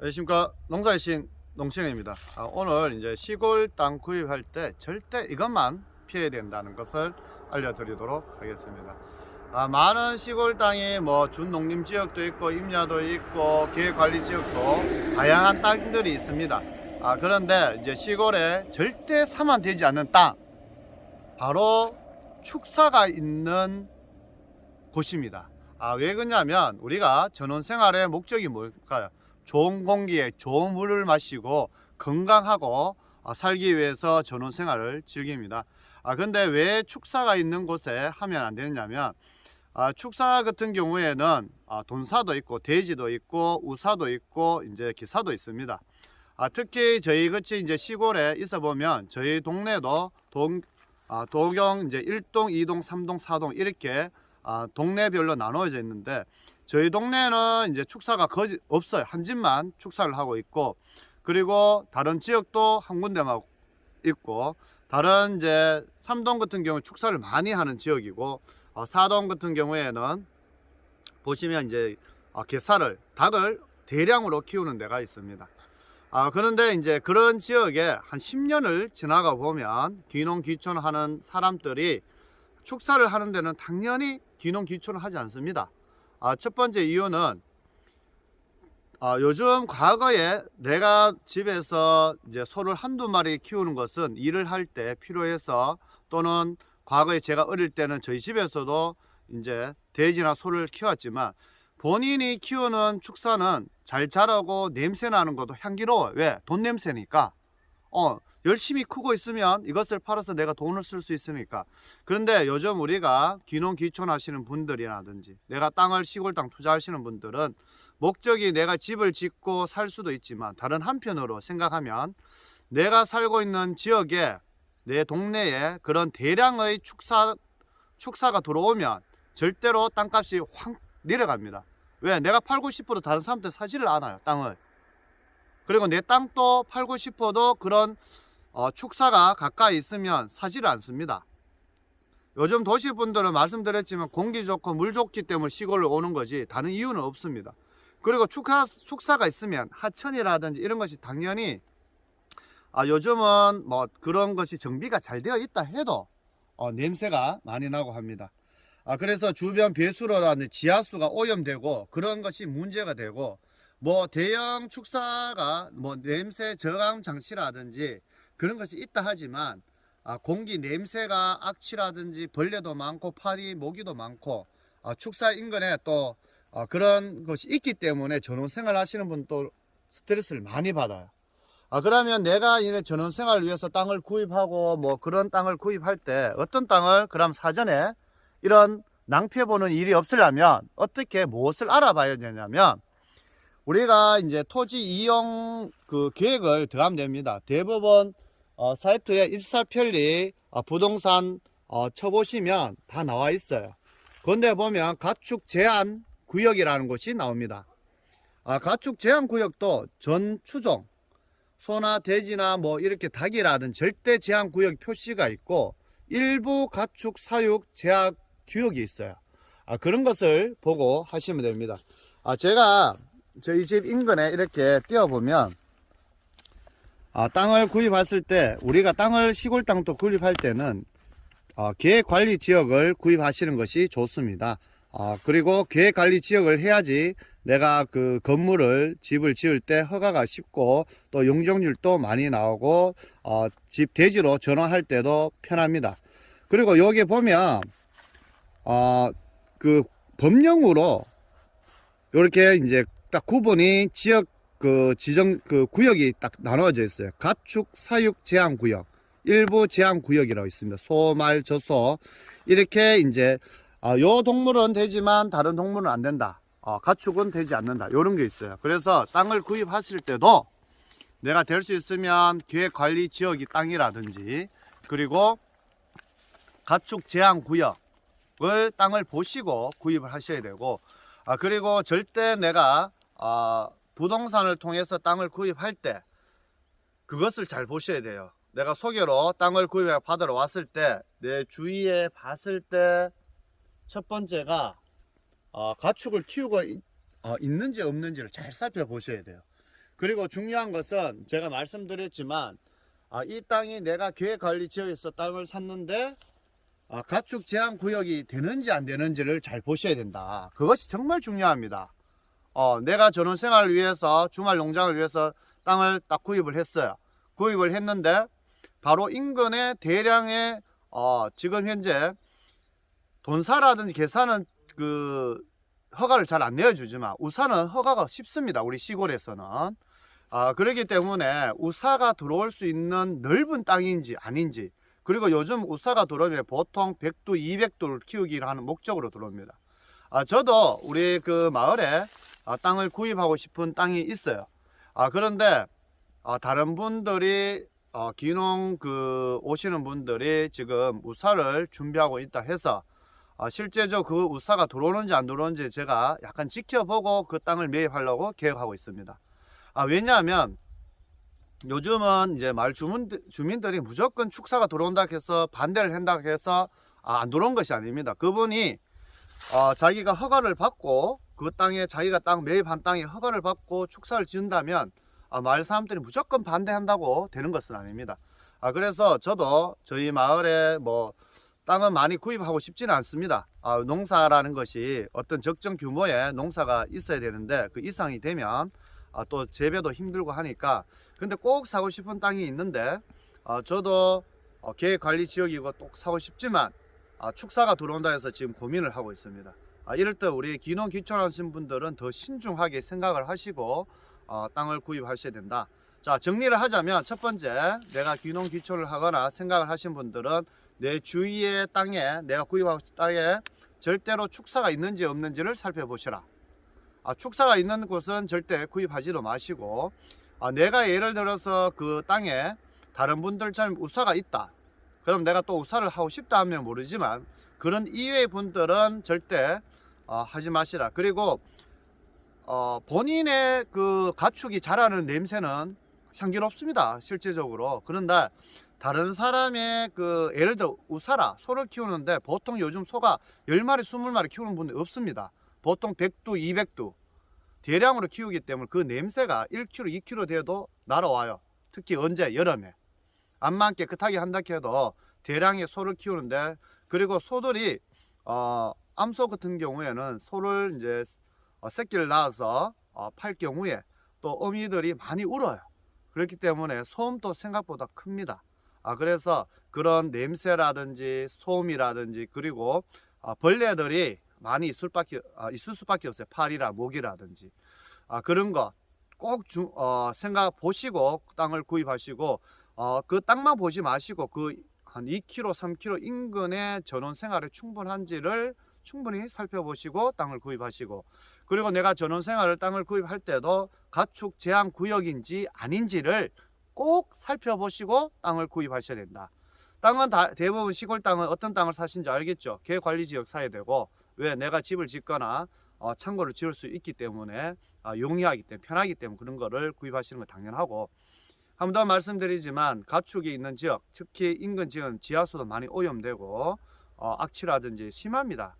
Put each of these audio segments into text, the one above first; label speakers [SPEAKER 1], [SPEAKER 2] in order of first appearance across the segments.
[SPEAKER 1] 안녕하십니까. 농사의 신 농신입니다. 오늘 이제 시골 땅 구입할 때 절대 이것만 피해야 된다는 것을 알려드리도록 하겠습니다. 많은 시골 땅이 뭐 준농림 지역도 있고 임야도 있고 계획관리 지역도 다양한 땅들이 있습니다. 그런데 이제 시골에 절대 사면 되지 않는 땅, 바로 축사가 있는 곳입니다. 왜 그러냐면 우리가 전원 생활의 목적이 뭘까요? 좋은 공기에 좋은 물을 마시고 건강하고 살기 위해서 전원 생활을 즐깁니다. 근데 왜 축사가 있는 곳에 하면 안 되느냐면, 축사 같은 경우에는 돈사도 있고 돼지도 있고 우사도 있고 이제 기사도 있습니다. 특히 저희 같이 이제 시골에 있어 보면 저희 동네도 도경 이제 1동, 2동, 3동, 4동 이렇게 동네별로 나누어져 있는데, 저희 동네는 이제 축사가 거의 없어요. 한 집만 축사를 하고 있고, 그리고 다른 지역도 한 군데만 있고, 다른 이제 3동 같은 경우 축사를 많이 하는 지역이고, 4동 같은 경우에는 보시면 이제 닭을 대량으로 키우는 데가 있습니다. 그런데 이제 그런 지역에 한 10년을 지나가 보면 귀농귀촌 하는 사람들이 축사를 하는 데는 당연히 귀농귀촌을 하지 않습니다. 첫 번째 이유는 요즘 과거에 내가 집에서 이제 소를 한두 마리 키우는 것은 일을 할 때 필요해서, 또는 과거에 제가 어릴 때는 저희 집에서도 이제 돼지나 소를 키웠지만, 본인이 키우는 축사는 잘 자라고 냄새 나는 것도 향기로워요. 왜? 돈 냄새니까. 열심히 크고 있으면 이것을 팔아서 내가 돈을 쓸 수 있으니까. 그런데 요즘 우리가 귀농귀촌 하시는 분들이라든지 내가 땅을 시골 땅 투자하시는 분들은 목적이 내가 집을 짓고 살 수도 있지만, 다른 한편으로 생각하면 내가 살고 있는 지역에, 내 동네에 그런 대량의 축사가 들어오면 절대로 땅값이 확 내려갑니다. 왜? 내가 팔고 싶어도 다른 사람들 사지를 않아요, 땅을. 그리고 내 땅도 팔고 싶어도 그런 축사가 가까이 있으면 사지를 않습니다. 요즘 도시분들은 말씀드렸지만 공기 좋고 물 좋기 때문에 시골로 오는 거지 다른 이유는 없습니다. 그리고 축사가 있으면 하천이라든지 이런 것이 당연히, 요즘은 뭐 그런 것이 정비가 잘 되어 있다 해도 냄새가 많이 나고 합니다. 그래서 주변 배수로라든지 지하수가 오염되고 그런 것이 문제가 되고, 뭐 대형 축사가 뭐 냄새 저감 장치라든지 그런 것이 있다 하지만, 공기 냄새가 악취라든지 벌레도 많고 파리 모기도 많고, 축사 인근에 또 그런 것이 있기 때문에 전원생활 하시는 분도 스트레스를 많이 받아요. 그러면 내가 이제 전원생활을 위해서 땅을 구입하고 뭐 그런 땅을 구입할 때 어떤 땅을 그럼 사전에 이런 낭패 보는 일이 없으려면 어떻게 무엇을 알아봐야 되냐면, 우리가 이제 토지 이용 그 계획을 들어가면 됩니다. 대법원 사이트에 일사편리 부동산 쳐보시면 다 나와 있어요. 그런데 보면 가축 제한 구역이라는 곳이 나옵니다. 가축 제한 구역도 전추종 소나 돼지나 뭐 이렇게 닭이라든 절대 제한 구역 표시가 있고, 일부 가축 사육 제한 구역이 있어요. 그런 것을 보고 하시면 됩니다. 제가 저희 집 인근에 이렇게 띄워보면, 땅을 구입했을 때, 우리가 땅을 시골 땅도 구입할 때는 계획관리 지역을 구입하시는 것이 좋습니다. 그리고 계획관리 지역을 해야지 내가 그 건물을 집을 지을 때 허가가 쉽고 또 용적률도 많이 나오고 집 대지로 전환할 때도 편합니다. 그리고 여기 보면 그 법령으로 이렇게 이제 딱 구분이 지역 그 지정 그 구역이 딱 나눠져 있어요. 가축 사육 제한 구역, 일부 제한 구역이라고 있습니다. 소, 말, 젖소 이렇게 이제 요 동물은 되지만 다른 동물은 안 된다. 가축은 되지 않는다. 이런 게 있어요. 그래서 땅을 구입하실 때도 내가 될 수 있으면 계획관리 지역이 땅이라든지, 그리고 가축 제한 구역을 땅을 보시고 구입을 하셔야 되고, 그리고 절대 내가 부동산을 통해서 땅을 구입할 때 그것을 잘 보셔야 돼요. 내가 소개로 땅을 구입해 받으러 왔을 때 내 주위에 봤을 때 첫 번째가 가축을 키우고 있는지 없는지를 잘 살펴보셔야 돼요. 그리고 중요한 것은 제가 말씀드렸지만 이 땅이 내가 계획관리지역에서 땅을 샀는데 가축 제한 구역이 되는지 안 되는지를 잘 보셔야 된다. 그것이 정말 중요합니다. 내가 전원 생활을 위해서 주말 농장을 위해서 땅을 딱 구입을 했어요. 구입을 했는데 바로 인근에 대량의 지금 현재 돈사라든지 계산은 그 허가를 잘 안 내어주지만 우사는 허가가 쉽습니다. 우리 시골에서는. 그렇기 때문에 우사가 들어올 수 있는 넓은 땅인지 아닌지, 그리고 요즘 우사가 들어오면 보통 100두 200두를 키우기를 하는 목적으로 들어옵니다. 저도 우리 그 마을에 땅을 구입하고 싶은 땅이 있어요. 그런데 다른 분들이 기농 오시는 분들이 지금 우사를 준비하고 있다 해서 실제적으로 그 우사가 들어오는지 안 들어오는지 제가 약간 지켜보고 그 땅을 매입하려고 계획하고 있습니다. 왜냐하면 요즘은 이제 마을 주민들이 무조건 축사가 들어온다 해서 반대를 한다 해서 안 들어온 것이 아닙니다. 그분이 자기가 허가를 받고 그 땅에 자기가 땅 매입한 땅에 허가를 받고 축사를 지은다면 마을 사람들이 무조건 반대한다고 되는 것은 아닙니다. 그래서 저도 저희 마을에 뭐 땅은 많이 구입하고 싶지는 않습니다. 농사라는 것이 어떤 적정 규모의 농사가 있어야 되는데 그 이상이 되면 또 재배도 힘들고 하니까, 근데 꼭 사고 싶은 땅이 있는데 저도 계획관리지역이고 또 사고 싶지만 축사가 들어온다 해서 지금 고민을 하고 있습니다. 이럴 때 우리 기농 귀촌하신 분들은 더 신중하게 생각을 하시고 땅을 구입하셔야 된다. 자, 정리를 하자면 첫 번째, 내가 귀농 귀촌을 하거나 생각을 하신 분들은 내 주위의 땅에, 내가 구입하고 싶은 땅에 절대로 축사가 있는지 없는지를 살펴보시라. 축사가 있는 곳은 절대 구입하지도 마시고, 내가 예를 들어서 그 땅에 다른 분들처럼 우사가 있다, 그럼 내가 또 우사를 하고 싶다 하면 모르지만 그런 이외의 분들은 절대 하지 마시라. 그리고 본인의 그 가축이 자라는 냄새는 향기롭습니다, 실제적으로. 그런데 다른 사람의 그 예를 들어 우사라, 소를 키우는데 보통 요즘 소가 10마리 20마리 키우는 분들이 없습니다. 보통 100두 200두 대량으로 키우기 때문에 그 냄새가 1kg 2kg 돼도 날아와요. 특히 언제? 여름에 암만 깨끗하게 한다 해도 대량의 소를 키우는데, 그리고 소들이 암소 같은 경우에는 소를 이제 새끼를 낳아서 팔 경우에 또 어미들이 많이 울어요. 그렇기 때문에 소음도 생각보다 큽니다. 그래서 그런 냄새라든지 소음이라든지, 그리고 벌레들이 많이 있을 수밖에 없어요. 파리라 모기라든지. 그런 거 꼭 생각 보시고 땅을 구입하시고, 그 땅만 보지 마시고 그 한 2km 3km 인근의 전원 생활에 충분한지를 충분히 살펴보시고 땅을 구입하시고, 그리고 내가 전원 생활을 땅을 구입할 때도 가축 제한 구역인지 아닌지를 꼭 살펴보시고 땅을 구입하셔야 된다. 땅은 대부분 시골 땅은 어떤 땅을 사신지 알겠죠? 계획관리지역 사야 되고, 왜? 내가 집을 짓거나 창고를 지을 수 있기 때문에 용이하기 때문에, 편하기 때문에 그런 거를 구입하시는 거 당연하고, 한 번 더 말씀드리지만 가축이 있는 지역, 특히 인근 지역은 지하수도 많이 오염되고 악취라든지 심합니다.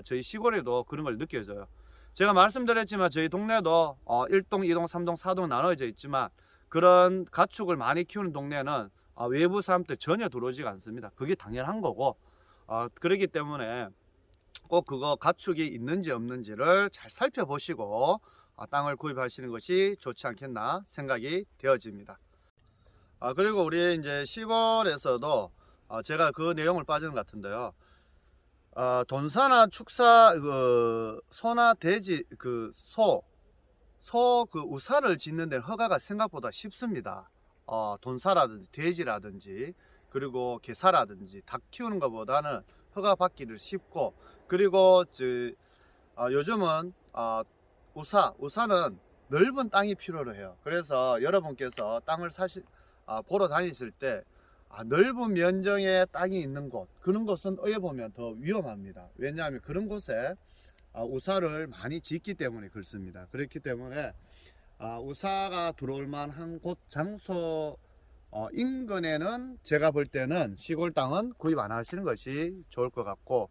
[SPEAKER 1] 저희 시골에도 그런 걸 느껴져요. 제가 말씀드렸지만 저희 동네도 1동, 2동, 3동, 4동 나눠져 있지만 그런 가축을 많이 키우는 동네는 외부 사람들 전혀 들어오지가 않습니다. 그게 당연한 거고, 그렇기 때문에 꼭 그거 가축이 있는지 없는지를 잘 살펴보시고 땅을 구입하시는 것이 좋지 않겠나 생각이 되어집니다. 그리고 우리 이제 시골에서도 제가 그 내용을 빠지는 것 같은데요. 돈사나 축사, 소나 돼지, 소 우사를 짓는 데는 허가가 생각보다 쉽습니다. 돈사라든지 돼지라든지 그리고 개사라든지 닭 키우는 것보다는 허가 받기를 쉽고, 그리고 요즘은 우사는 넓은 땅이 필요로 해요. 그래서 여러분께서 땅을 보러 다니실 때 넓은 면적의 땅이 있는 곳, 그런 곳은 어여 보면 더 위험합니다. 왜냐하면 그런 곳에 우사를 많이 짓기 때문에 그렇습니다. 그렇기 때문에 우사가 들어올 만한 곳, 장소 인근에는 제가 볼 때는 시골 땅은 구입 안 하시는 것이 좋을 것 같고,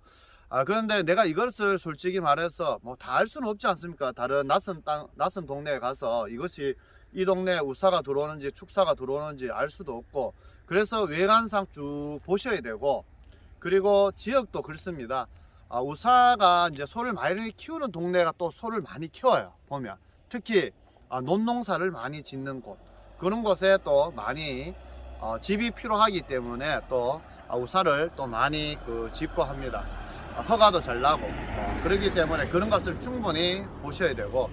[SPEAKER 1] 그런데 내가 이것을 솔직히 말해서 뭐 다 알 수는 없지 않습니까? 다른 낯선 동네에 가서 이것이 이 동네에 우사가 들어오는지 축사가 들어오는지 알 수도 없고, 그래서 외관상 쭉 보셔야 되고, 그리고 지역도 그렇습니다. 우사가 이제 소를 많이 키우는 동네가 또 소를 많이 키워요. 보면 특히 논농사를 많이 짓는 곳, 그런 곳에 또 많이 집이 필요하기 때문에 또 우사를 또 많이 짓고 합니다. 허가도 잘 나고, 그렇기 때문에 그런 것을 충분히 보셔야 되고,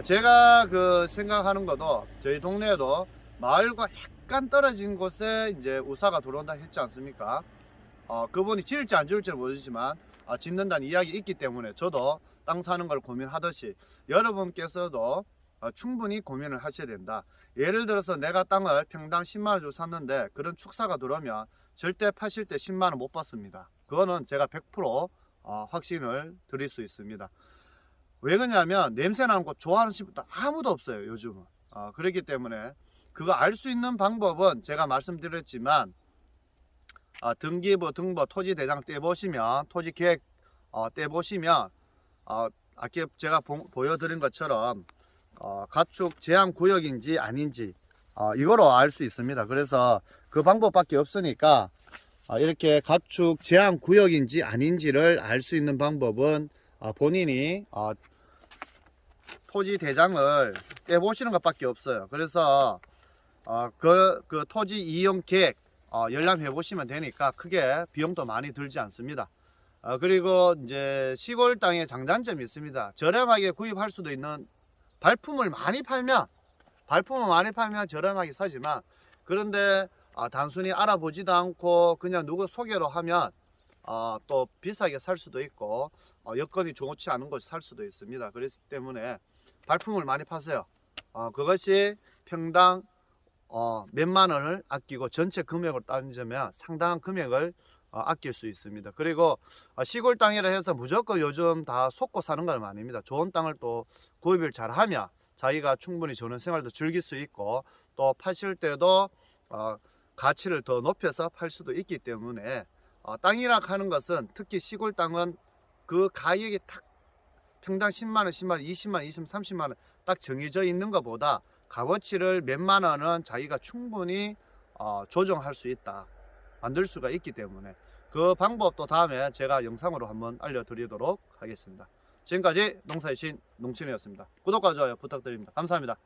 [SPEAKER 1] 제가 생각하는 것도 저희 동네에도 마을과 약간 떨어진 곳에 이제 우사가 들어온다 했지 않습니까? 그분이 지을지 안 지을지는 모르지만 짓는다는 이야기 있기 때문에 저도 땅 사는 걸 고민하듯이 여러분께서도 충분히 고민을 하셔야 된다. 예를 들어서 내가 땅을 평당 10만원 주고 샀는데 그런 축사가 들어오면 절대 파실 때 10만원 못 받습니다. 그거는 제가 100% 확신을 드릴 수 있습니다. 왜 그러냐면 냄새 나는 곳 좋아하는 집도 아무도 없어요, 요즘은. 그렇기 때문에 그거 알 수 있는 방법은 제가 말씀드렸지만, 등기부, 등본, 토지대장 떼보시면, 토지계획 떼보시면, 아까 제가 보여드린 것처럼 가축 제한구역인지 아닌지 이거로 알 수 있습니다. 그래서 그 방법밖에 없으니까 이렇게 가축 제한구역인지 아닌지를 알 수 있는 방법은 본인이 토지대장을 떼보시는 것밖에 없어요. 그래서 그 토지 이용 계획 열람해 보시면 되니까 크게 비용도 많이 들지 않습니다. 그리고 이제 시골 땅에 장단점이 있습니다. 저렴하게 구입할 수도 있는, 발품을 많이 팔면 저렴하게 사지만, 그런데 단순히 알아보지도 않고 그냥 누구 소개로 하면 또 비싸게 살 수도 있고 여건이 좋지 않은 곳에 살 수도 있습니다. 그렇기 때문에 발품을 많이 파세요. 그것이 평당 몇만 원을 아끼고 전체 금액을 따지면 상당한 금액을 아낄 수 있습니다. 그리고 시골 땅이라 해서 무조건 요즘 다 속고 사는 건 아닙니다. 좋은 땅을 또 구입을 잘 하면 자기가 충분히 좋은 생활도 즐길 수 있고, 또 파실 때도 가치를 더 높여서 팔 수도 있기 때문에 땅이라 하는 것은, 특히 시골 땅은 그 가격이 딱 평당 10만원, 10만원, 20만원, 20만원, 30만원 딱 정해져 있는 것보다 값어치를 몇만 원은 자기가 충분히 조정할 수 있다, 만들 수가 있기 때문에 그 방법도 다음에 제가 영상으로 한번 알려드리도록 하겠습니다. 지금까지 농사의 신 농친이었습니다. 구독과 좋아요 부탁드립니다. 감사합니다.